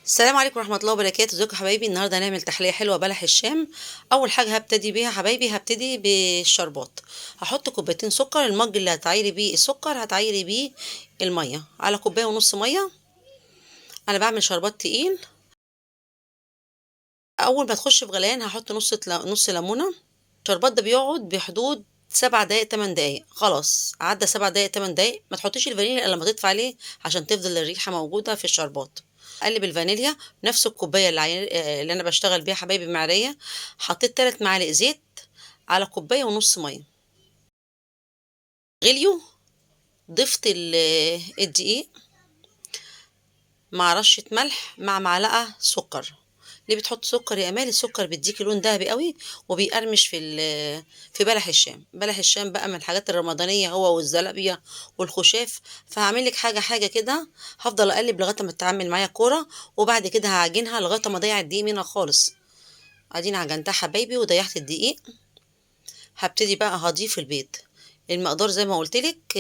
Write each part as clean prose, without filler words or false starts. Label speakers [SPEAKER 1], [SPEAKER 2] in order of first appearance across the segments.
[SPEAKER 1] السلام عليكم ورحمة الله وبركاته. ازيكم يا حبايبي؟ النهارده هنعمل تحلية حلوة بلح الشام. أول حاجة هبتدي بيها حبايبي، هبتدي بالشربات. هحط كوبايتين سكر، المج اللي هتعايري بيه السكر هتعايري بيه المية على كوباية ونص مية. أنا بعمل شربات تقيل. أول ما تخش في غليان هحط نص ليمونة. الشربات ده بيقعد بحدود 7 دقايق 8 دقايق. خلاص عدى 7 دقايق 8 دقايق ما تحطيش الفانيليا إلا لما تطفي عليه عشان تفضل الريحة موجودة في الشربات. اقلب الفانيليا نفس الكوبايه اللي انا بشتغل بيها حبايبي معريه. حطيت 3 معالق زيت على كوبايه ونص ميه. غليوا. ضفت الدقيق مع رشه ملح مع معلقه سكر. ليه بتحط سكر يا امال؟ السكر بيديكي لون ذهبي قوي وبيقرمش في بلح الشام. بلح الشام بقى من الحاجات الرمضانيه، هو والزلابيه والخشاف. فهعمل لك حاجه كده. هفضل اقلب لغايه ما تتعمل معايا كوره، وبعد كده هعجنها لغايه ما اضيع الدقيق منها خالص. اديني عجنتها حبايبي وضيعت الدقيق. هبتدي بقى هضيف البيض. المقدار زي ما قلت لك،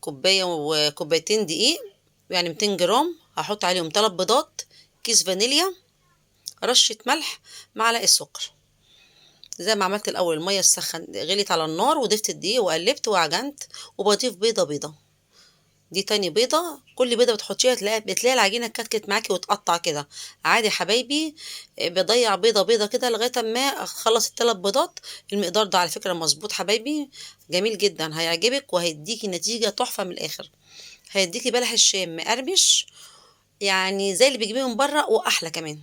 [SPEAKER 1] كوبايه وكوبايتين دقيق، يعني 200 جرام. هحط عليهم 3 بيضات، كيس فانيليا، رشه ملح، معلقه سكر. زي ما عملت الاول، الميه غليت على النار وضفت الدقيق وقلبت وعجنت. وبضيف بيضه بيضه. دي تاني بيضة. كل بيضة بتحطيها بتلاقي العجينة اتكتكت معاكي وتقطع كده. عادي يا حبايبي. بضيع بيضة بيضة كده لغاية ما اخلص ال3 بيضات. المقدار ده على فكرة مظبوط حبايبي. جميل جدا، هيعجبك وهيديكي نتيجة تحفة من الآخر. هيديكي بلح الشام مقرمش، يعني زي اللي بيجيبيه من بره وأحلى كمان.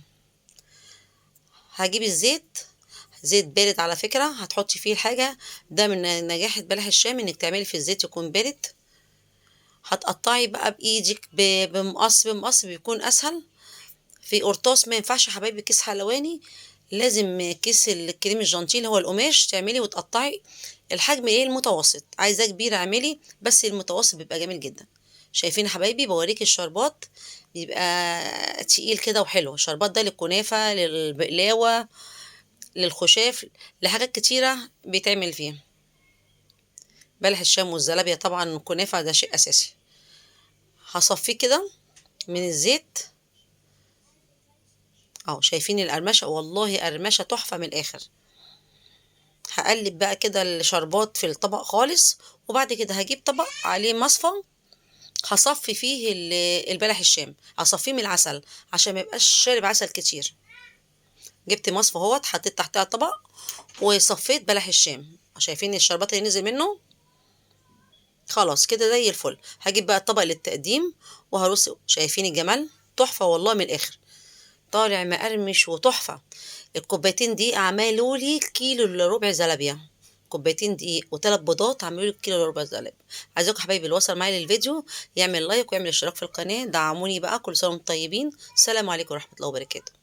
[SPEAKER 1] هجيب الزيت. زيت بارد على فكرة هتحطي فيه الحاجة. ده من نجاح بلح الشام انك تعملي في الزيت يكون بارد. هتقطعي بقى بايدك بمقص بيكون اسهل. في قرطاس ما ينفعش يا حبايبي كيس حلواني. لازم كيس الكريم الجانتيل هو القماش تعملي وتقطعي. الحجم ايه؟ المتوسط. عايزاه كبير اعملي، بس المتوسط بيبقى جميل جدا. شايفين يا حبايبي؟ بوريكي الشربات بيبقى تقيل كده وحلو. الشربات ده للكنافه، للبقلاوه، للخشاف، لحاجات كتيره بيتعمل فيه. بلح الشام والزلابيه طبعا، الكنافه ده شيء اساسي. هصفيه كده من الزيت. اهو شايفين القرمشه؟ والله قرمشه تحفه من الاخر. هقلب بقى كده الشربات في الطبق خالص. وبعد كده هجيب طبق عليه مصفى. هصفي فيه البلح الشام. هصفيه من العسل عشان ما يبقاش شارب عسل كتير. جبت مصفى اهوت، حطيت تحتها طبق وصفيت بلح الشام. شايفين الشربات اللي نزل منه؟ خلاص كده زي الفل. هجيب بقى الطبق للتقديم وهرص. شايفين الجمال؟ تحفه والله من الاخر. طالع مقرمش وتحفة. الكوبايتين دي عملوا لي كيلو الا ربع زلابية. كوبايتين دقيق و3 بيضات عملوا لي كيلو الا ربع زلابية. عايزاكم حبايبي اللي وصل معايا للفيديو يعمل لايك ويعمل اشتراك في القناة. دعموني بقى. كل سنة وانتم طيبين. السلام عليكم ورحمة الله وبركاته.